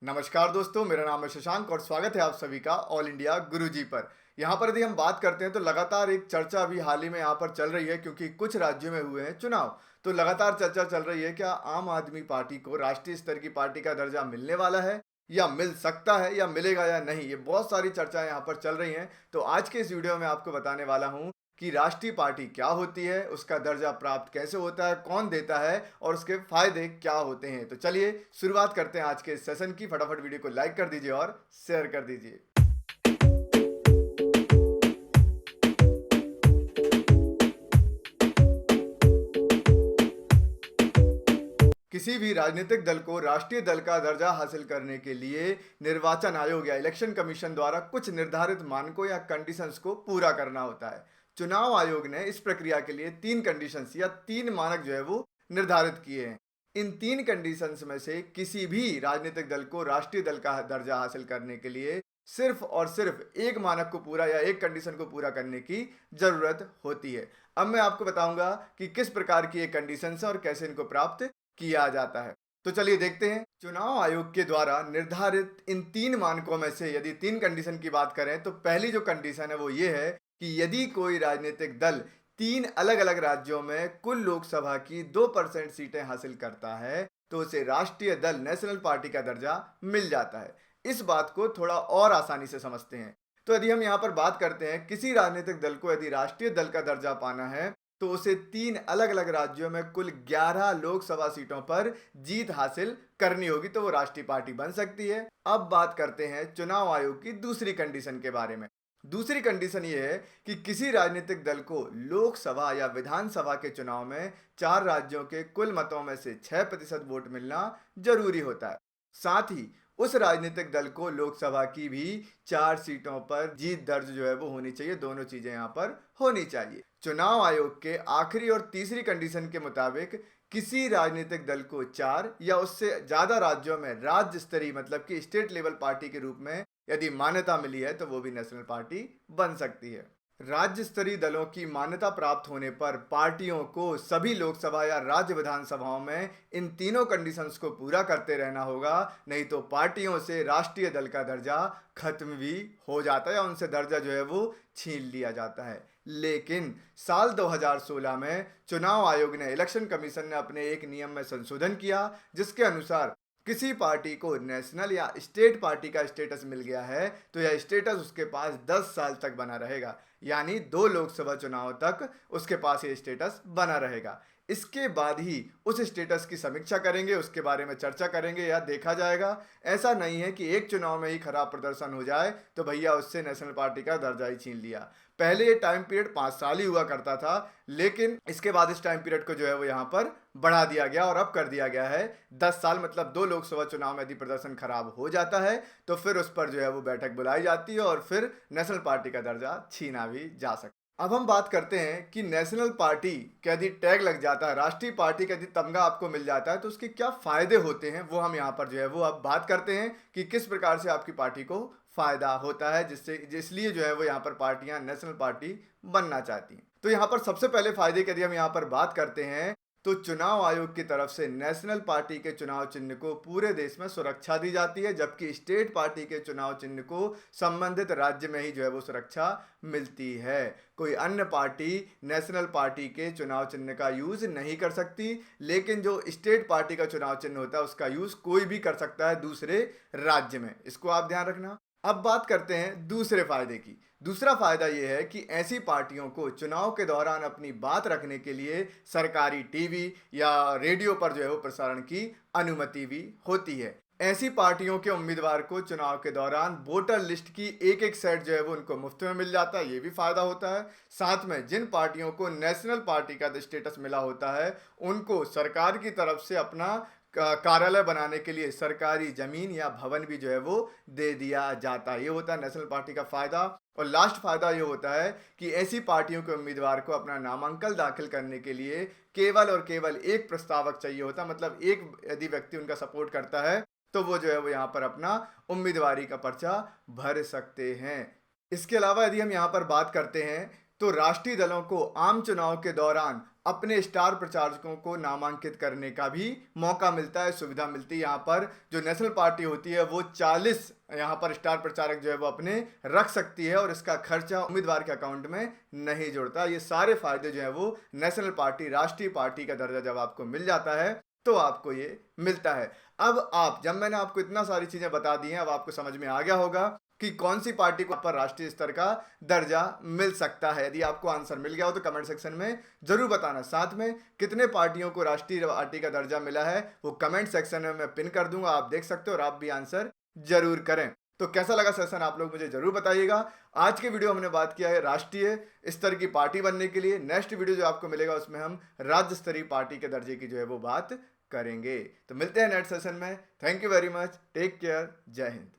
नमस्कार दोस्तों, मेरा नाम है शशांक और स्वागत है आप सभी का ऑल इंडिया गुरुजी पर। यहाँ पर यदि हम बात करते हैं तो लगातार एक चर्चा अभी हाल ही में यहाँ पर चल रही है, क्योंकि कुछ राज्यों में हुए हैं चुनाव। तो लगातार चर्चा चल रही है, क्या आम आदमी पार्टी को राष्ट्रीय स्तर की पार्टी का दर्जा मिलने वाला है या मिल सकता है या मिलेगा या नहीं। ये बहुत सारी चर्चाएं यहाँ पर चल रही हैं। तो आज के इस वीडियो में आपको बताने वाला हूँ कि राष्ट्रीय पार्टी क्या होती है, उसका दर्जा प्राप्त कैसे होता है, कौन देता है और उसके फायदे क्या होते हैं। तो चलिए शुरुआत करते हैं आज के इस सेशन की। फटाफट वीडियो को लाइक कर दीजिए और शेयर कर दीजिए। किसी भी राजनीतिक दल को राष्ट्रीय दल का दर्जा हासिल करने के लिए निर्वाचन आयोग या इलेक्शन कमीशन द्वारा कुछ निर्धारित मानकों या कंडीशंस को पूरा करना होता है। चुनाव आयोग ने इस प्रक्रिया के लिए तीन कंडीशंस या तीन मानक जो है वो निर्धारित किए हैं। इन तीन कंडीशंस में से किसी भी राजनीतिक दल को राष्ट्रीय दल का दर्जा हासिल करने के लिए सिर्फ और सिर्फ एक मानक को पूरा या एक कंडीशन को पूरा करने की जरूरत होती है। अब मैं आपको बताऊंगा कि किस प्रकार की ये कंडीशंस है और कैसे इनको प्राप्त किया जाता है। तो चलिए देखते हैं। चुनाव आयोग के द्वारा निर्धारित इन तीन मानकों में से यदि तीन कंडीशन की बात करें तो पहली जो कंडीशन है वो ये है कि यदि कोई राजनीतिक दल तीन अलग अलग राज्यों में कुल लोकसभा की 2% सीटें हासिल करता है तो उसे राष्ट्रीय दल नेशनल पार्टी का दर्जा मिल जाता है। इस बात को थोड़ा और आसानी से समझते हैं। तो यदि हम यहाँ पर बात करते हैं, किसी राजनीतिक दल को यदि राष्ट्रीय दल का दर्जा पाना है तो उसे तीन अलग अलग राज्यों में कुल 11 लोकसभा सीटों पर जीत हासिल करनी होगी तो वो राष्ट्रीय पार्टी बन सकती है। अब बात करते हैं चुनाव आयोग की दूसरी कंडीशन के बारे में। दूसरी कंडीशन ये है कि किसी राजनीतिक दल को लोकसभा या विधानसभा के चुनाव में चार राज्यों के कुल मतों में से 6% वोट मिलना जरूरी होता है। साथ ही उस राजनीतिक दल को लोकसभा की भी 4 सीटों पर जीत दर्ज जो है वो होनी चाहिए। दोनों चीजें यहाँ पर होनी चाहिए। चुनाव आयोग के आखिरी और तीसरी कंडीशन के मुताबिक किसी राजनीतिक दल को 4 या उससे ज्यादा राज्यों में राज्य स्तरीय मतलब कि स्टेट लेवल पार्टी के रूप में यदि मान्यता मिली है तो वो भी नेशनल पार्टी बन सकती है। राज्य स्तरीय दलों की मान्यता प्राप्त होने पर पार्टियों को सभी लोकसभा या राज्य विधानसभाओं में इन तीनों कंडीशंस को पूरा करते रहना होगा, नहीं तो पार्टियों से राष्ट्रीय दल का दर्जा खत्म भी हो जाता है या उनसे दर्जा जो है वो छीन लिया जाता है। लेकिन साल 2016 में चुनाव आयोग ने, इलेक्शन कमीशन ने अपने एक नियम में संशोधन किया जिसके अनुसार किसी पार्टी को नेशनल या स्टेट पार्टी का स्टेटस मिल गया है तो यह स्टेटस उसके पास 10 साल तक बना रहेगा, यानी 2 लोकसभा चुनाव तक उसके पास ये स्टेटस बना रहेगा। इसके बाद ही उस स्टेटस की समीक्षा करेंगे, उसके बारे में चर्चा करेंगे या देखा जाएगा। ऐसा नहीं है कि एक चुनाव में ही खराब प्रदर्शन हो जाए तो भैया उससे नेशनल पार्टी का दर्जा ही छीन लिया। पहले ये टाइम पीरियड 5 साल ही हुआ करता था, लेकिन इसके बाद इस टाइम पीरियड को जो है वो यहाँ पर बढ़ा दिया गया और अब कर दिया गया है 10 साल। मतलब 2 लोकसभा चुनाव में यदि प्रदर्शन खराब हो जाता है तो फिर उस पर जो है वो बैठक बुलाई जाती है और फिर नेशनल पार्टी का दर्जा छीना भी जा सकता है। अब हम बात करते हैं कि नेशनल पार्टी का यदि टैग लग जाता है, राष्ट्रीय पार्टी का यदि तमगा आपको मिल जाता है तो उसके क्या फायदे होते हैं, वो हम यहाँ पर जो है वो अब बात करते हैं कि किस प्रकार से आपकी पार्टी को फायदा होता है, जिससे इसलिए जो है वो यहाँ पर पार्टियां नेशनल पार्टी बनना चाहती हैं। तो यहाँ पर सबसे पहले फायदे की यदि हम यहाँ पर बात करते हैं तो चुनाव आयोग की तरफ से नेशनल पार्टी के चुनाव चिन्ह को पूरे देश में सुरक्षा दी जाती है, जबकि स्टेट पार्टी के चुनाव चिन्ह को संबंधित राज्य में ही जो है वो सुरक्षा मिलती है। कोई अन्य पार्टी नेशनल पार्टी के चुनाव चिन्ह का यूज नहीं कर सकती, लेकिन जो स्टेट पार्टी का चुनाव चिन्ह होता है उसका यूज कोई भी कर सकता है दूसरे राज्य में। इसको आप ध्यान रखना। अब बात करते हैं दूसरे फायदे की। दूसरा फायदा यह है कि ऐसी पार्टियों को चुनाव के दौरान अपनी बात रखने के लिए सरकारी टीवी या रेडियो पर जो है वो प्रसारण की अनुमति भी होती है। ऐसी पार्टियों के उम्मीदवार को चुनाव के दौरान वोटर लिस्ट की एक एक सेट जो है वो उनको मुफ्त में मिल जाता है, ये भी फायदा होता है। साथ में जिन पार्टियों को नेशनल पार्टी का स्टेटस मिला होता है उनको सरकार की तरफ से अपना कार्यालय बनाने के लिए सरकारी जमीन या भवन भी जो है वो दे दिया जाता है। ये होता है नेशनल पार्टी का फायदा। और लास्ट फायदा ये होता है कि ऐसी पार्टियों के उम्मीदवार को अपना नामांकन दाखिल करने के लिए केवल और केवल एक प्रस्तावक चाहिए होता है। मतलब एक यदि व्यक्ति उनका सपोर्ट करता है तो वो जो है वो यहाँ पर अपना उम्मीदवारी का पर्चा भर सकते हैं। इसके अलावा यदि हम यहाँ पर बात करते हैं तो राष्ट्रीय दलों को आम चुनाव के दौरान अपने स्टार प्रचारकों को नामांकित करने का भी मौका मिलता है, सुविधा मिलती है। यहाँ पर जो नेशनल पार्टी होती है वो 40 यहाँ पर स्टार प्रचारक जो है वो अपने रख सकती है और इसका खर्चा उम्मीदवार के अकाउंट में नहीं जुड़ता। ये सारे फायदे जो है वो नेशनल पार्टी, राष्ट्रीय पार्टी का दर्जा जब आपको मिल जाता है तो आपको ये मिलता है। जब मैंने आपको इतना सारी चीजें बता दी हैं, अब आपको समझ में आ गया होगा कि कौन सी पार्टी को पर राष्ट्रीय स्तर का दर्जा मिल सकता है। यदि आपको आंसर मिल गया हो तो कमेंट सेक्शन में जरूर बताना। साथ में कितने पार्टियों को राष्ट्रीय पार्टी का दर्जा मिला है वो कमेंट सेक्शन में मैं पिन कर दूंगा, आप देख सकते हो और आप भी आंसर जरूर करें। तो कैसा लगा सेशन आप लोग मुझे जरूर बताइएगा। आज के वीडियो हमने बात किया है राष्ट्रीय स्तर की पार्टी बनने के लिए। नेक्स्ट वीडियो जो आपको मिलेगा उसमें हम राज्य स्तरीय पार्टी के दर्जे की जो है वो बात करेंगे। तो मिलते हैं नेक्स्ट सेशन में। Thank you very much, take care, जय हिंद।